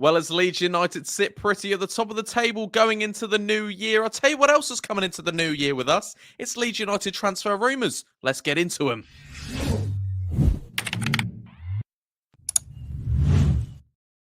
Well, as Leeds United sit pretty at the top of the table going into the new year, I'll tell you what else is coming into the new year with us. It's Leeds United transfer rumours. Let's get into them.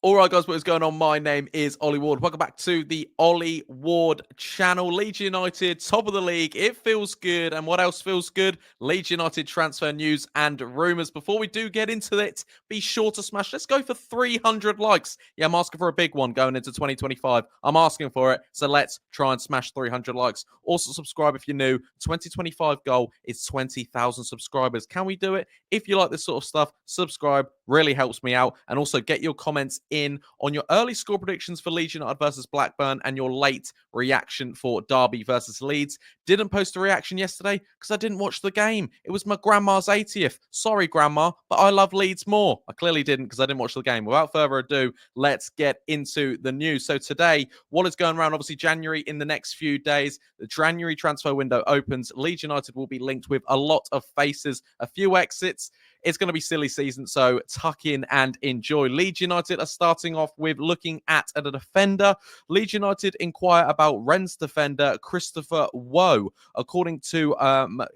All right, guys, what is going on? My name is Ollie Ward. Welcome back to the Ollie Ward channel. Leeds United, top of the league. It feels good. And what else feels good? Leeds United transfer news and rumours. Before we do get into it, be sure to smash. Let's go for 300 likes. Yeah, I'm asking for a big one going into 2025. I'm asking for it. So let's try and smash 300 likes. Also, subscribe if you're new. 2025 goal is 20,000 subscribers. Can we do it? If you like this sort of stuff, subscribe. Really helps me out. And also get your comments in on your early score predictions for Leeds United versus Blackburn and your late reaction for Derby versus Leeds. Didn't post a reaction yesterday because I didn't watch the game. It was my grandma's 80th. Sorry, Grandma, but I love Leeds more. I clearly didn't because I didn't watch the game. Without further ado, let's get into the news. So today, what is going around? Obviously, January in the next few days. The January transfer window opens. Leeds United will be linked with a lot of faces, a few exits. It's going to be silly season, so tuck in and enjoy. Leeds United are starting off with looking at a defender. Leeds United inquire about Rennes defender Christopher Wooh. According to,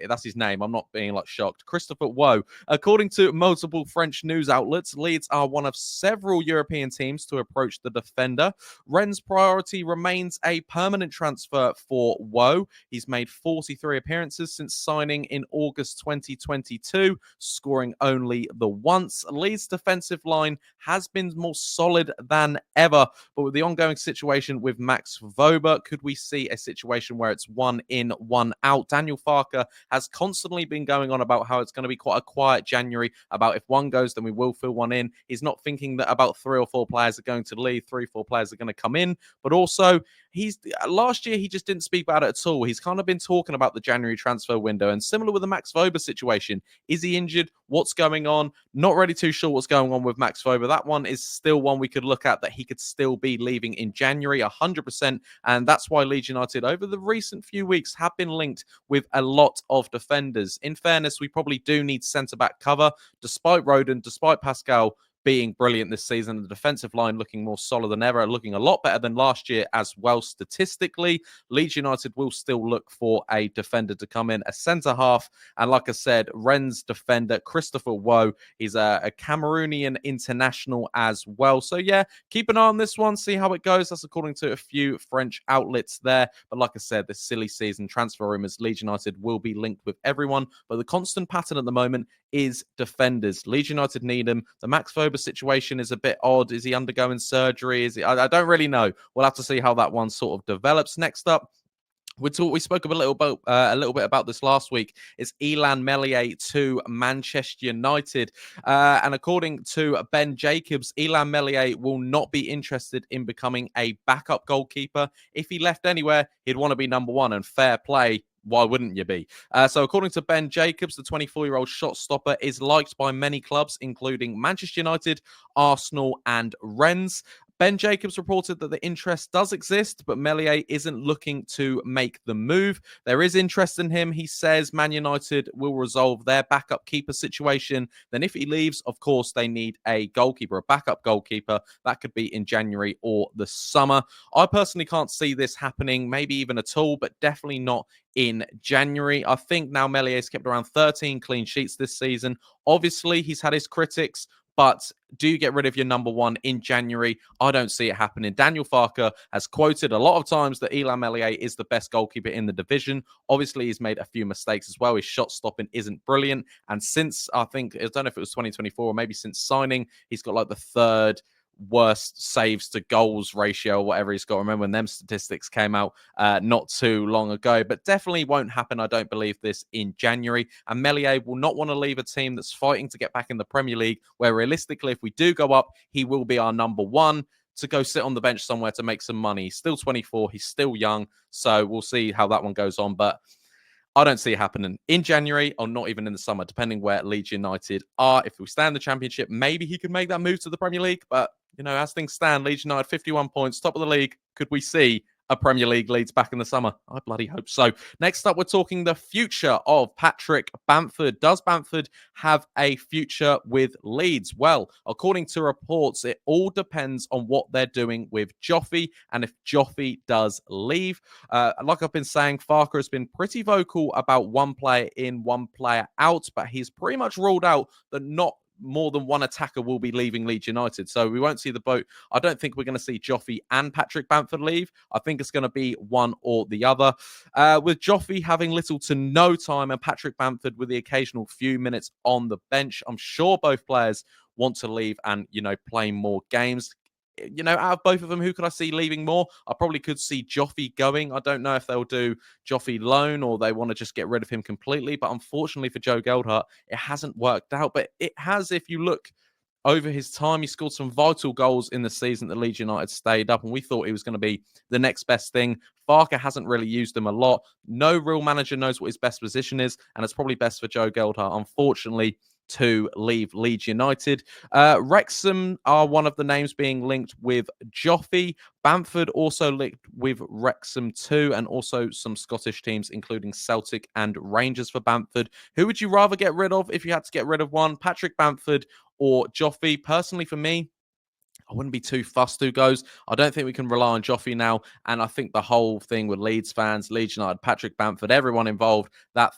that's his name, I'm not being shocked. Christopher Wooh. According to multiple French news outlets, Leeds are one of several European teams to approach the defender. Rennes' priority remains a permanent transfer for Wooh. He's made 43 appearances since signing in August 2022, scoring only the once. Leeds' defensive line has been more solid than ever, but with the ongoing situation with Max Wober, could we see a situation where it's one in, one out? Daniel Farke has constantly been going on about how it's going to be quite a quiet January, about if one goes, then we will fill one in. He's not thinking that about 3 or 4 players are going to leave, 3 or 4 players are going to come in, but also last year he just didn't speak about it at all. He's kind of been talking about the January transfer window, and similar with the Max Wober situation. Is he injured? What's going on? Not really too sure what's going on with Max Wober. That one is still one we could look at, that he could still be leaving in January 100%, and that's why Leeds United over the recent few weeks have been linked with a lot of defenders. In fairness, we probably do need centre-back cover. Despite Rodon, despite Pascal being brilliant this season, the defensive line looking more solid than ever, looking a lot better than last year as well statistically. Leeds United will still look for a defender to come in, a centre-half, and like I said, Rennes defender Christopher Wooh. He's a Cameroonian international as well. So yeah, keep an eye on this one, see how it goes. That's according to a few French outlets there. But like I said, this silly season transfer rumours, Leeds United will be linked with everyone. But the constant pattern at the moment is defenders. Leeds United need him. The Max Wober situation is a bit odd. Is he undergoing surgery? Is he? I don't really know. We'll have to see how that one sort of develops. Next up, we spoke a little bit about this last week. It's Illan Meslier to Manchester United. And according to Ben Jacobs, Illan Meslier will not be interested in becoming a backup goalkeeper. If he left anywhere, he'd want to be number one, and fair play. Why wouldn't you be? So according to Ben Jacobs, the 24-year-old shot stopper is liked by many clubs, including Manchester United, Arsenal, and Rennes. Ben Jacobs reported that the interest does exist, but Meslier isn't looking to make the move. There is interest in him. He says Man United will resolve their backup keeper situation. Then if he leaves, of course, they need a goalkeeper, a backup goalkeeper. That could be in January or the summer. I personally can't see this happening, maybe even at all, but definitely not in January. I think now Melier's kept around 13 clean sheets this season. Obviously, he's had his critics, but do you get rid of your number one in January? I don't see it happening. Daniel Farke has quoted a lot of times that Illan Meslier is the best goalkeeper in the division. Obviously, he's made a few mistakes as well. His shot stopping isn't brilliant. And since, I don't know if it was 2024 or maybe since signing, he's got the third worst saves to goals ratio or whatever he's got. Remember when them statistics came out not too long ago, but definitely won't happen. I don't believe this in January. And Meslier will not want to leave a team that's fighting to get back in the Premier League, where realistically, if we do go up, he will be our number one, to go sit on the bench somewhere to make some money. He's still 24. He's still young. So we'll see how that one goes on. But I don't see it happening in January or not even in the summer, depending where Leeds United are. If we stay in the Championship, maybe he could make that move to the Premier League. But, as things stand, Leeds United, 51 points, top of the league. Could we see a Premier League Leeds back in the summer. I bloody hope so. Next up, we're talking the future of Patrick Bamford. Does Bamford have a future with Leeds? Well, according to reports, it all depends on what they're doing with Joffy and if Joffy does leave. Like I've been saying, Farke has been pretty vocal about one player in, one player out, but he's pretty much ruled out that not more than one attacker will be leaving Leeds United. So we won't see the boat. I don't think we're going to see Joffy and Patrick Bamford leave. I think it's going to be one or the other. With Joffy having little to no time and Patrick Bamford with the occasional few minutes on the bench, I'm sure both players want to leave and, play more games. Out of both of them, who could I see leaving more? I probably could see Joffy going. I don't know if they'll do Joffy loan or they want to just get rid of him completely. But unfortunately for Joe Gelhardt, it hasn't worked out. But it has, if you look over his time. He scored some vital goals in the season that Leeds United stayed up, and we thought he was going to be the next best thing. Farke hasn't really used him a lot. No real manager knows what his best position is, and it's probably best for Joe Gelhardt, unfortunately, to leave Leeds United. Wrexham are one of the names being linked with Joffy. Bamford also linked with Wrexham too, and also some Scottish teams, including Celtic and Rangers for Bamford. Who would you rather get rid of if you had to get rid of one? Patrick Bamford or Joffy? Personally, for me, I wouldn't be too fussed who goes. I don't think we can rely on Joffy now. And I think the whole thing with Leeds fans, Leeds United, Patrick Bamford, everyone involved, that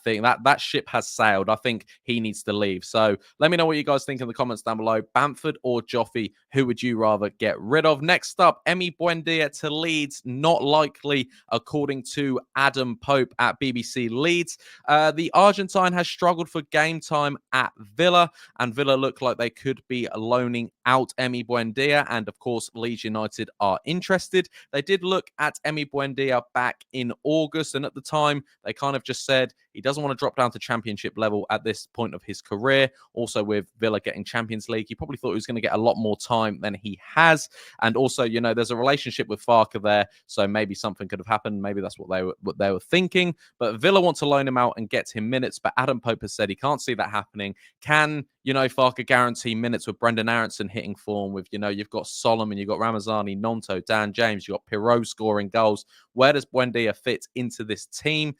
ship has sailed. I think he needs to leave. So let me know what you guys think in the comments down below. Bamford or Joffy, who would you rather get rid of? Next up, Emi Buendia to Leeds. Not likely, according to Adam Pope at BBC Leeds. The Argentine has struggled for game time at Villa, and Villa look like they could be loaning out Emi Buendia, and of course Leeds United are interested. They did look at Emi Buendia back in August, and at the time they kind of just said he doesn't want to drop down to championship level at this point of his career. Also with Villa getting Champions League, he probably thought he was going to get a lot more time than he has, and also there's a relationship with Farke there, so maybe something could have happened. Maybe that's what they were thinking, but Villa want to loan him out and get him minutes, but Adam Pope has said he can't see that happening. Can Farke guarantee minutes with Brendan Aronson hitting form, with you've got Solomon, you've got Ramazani, Nonto, Dan James, you've got Pirot scoring goals? Where does Buendia fit into this team?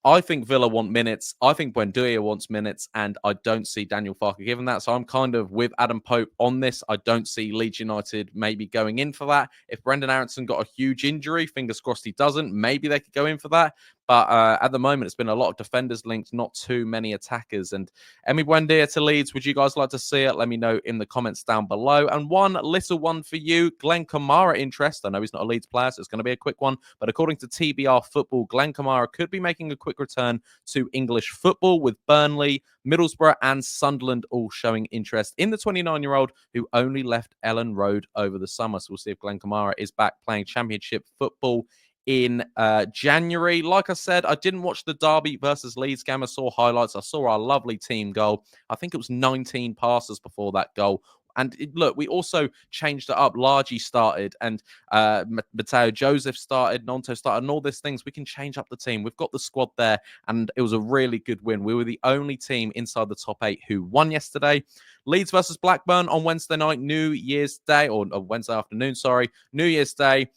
I think Villa want minutes. I think Buendia wants minutes, and I don't see Daniel Farke giving that. So I'm kind of with Adam Pope on this. I don't see Leeds United maybe going in for that. If Brendan Aronson got a huge injury, fingers crossed he doesn't, maybe they could go in for that. But at the moment, it's been a lot of defenders linked, not too many attackers. And Emi Buendia to Leeds, would you guys like to see it? Let me know in the comments down below. And one little one for you, Glenn Kamara interest. I know he's not a Leeds player, so it's going to be a quick one. But according to TBR Football, Glenn Kamara could be making a quick return to English football, with Burnley, Middlesbrough and Sunderland all showing interest in the 29-year-old who only left Ellen Road over the summer. So we'll see if Glenn Kamara is back playing championship football in January. Like I said, I didn't watch the Derby versus Leeds game. I saw highlights. I saw our lovely team goal. I think it was 19 passes before that goal. And look, we also changed it up. Largy started, and Mateo Joseph started, Nonto started, and all these things. We can change up the team. We've got the squad there, and it was a really good win. We were the only team inside the top 8 who won yesterday. Leeds versus Blackburn on Wednesday night, New Year's Day, or Wednesday afternoon, sorry, New Year's Day.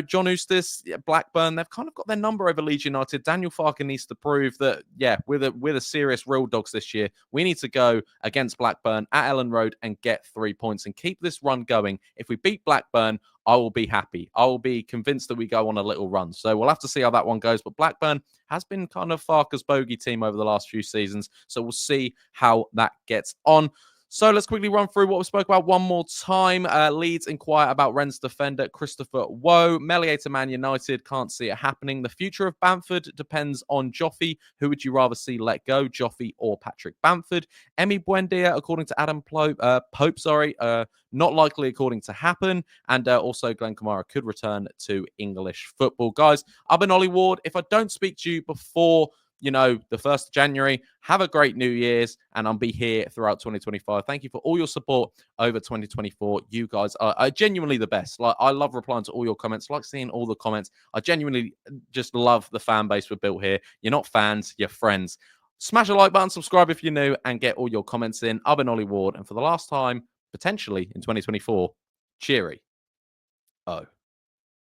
John Eustace, Blackburn, they've kind of got their number over Leeds United. Daniel Farke needs to prove that, we're the serious real dogs this year. We need to go against Blackburn at Ellen Road and get 3 points and keep this run going. If we beat Blackburn, I will be happy. I will be convinced that we go on a little run. So we'll have to see how that one goes. But Blackburn has been kind of Farke's bogey team over the last few seasons. So we'll see how that gets on. So let's quickly run through what we spoke about one more time. Leeds inquire about Rennes defender Christopher Wooh. Meslier to Man United, can't see it happening. The future of Bamford depends on Joffy. Who would you rather see let go, Joffy or Patrick Bamford? Emi Buendia, according to Adam Pope, not likely according to happen. And also Glenn Kamara could return to English football. Guys, I've been Ollie Ward. If I don't speak to you before the 1st of January, have a great New Year's, and I'll be here throughout 2025. Thank you for all your support over 2024. You guys are genuinely the best. Like, I love replying to all your comments, like seeing all the comments. I genuinely just love the fan base we've built here. You're not fans, you're friends. Smash a like button, subscribe if you're new, and get all your comments in. I've been Ollie Ward, and for the last time, potentially in 2024, cheery. Oh.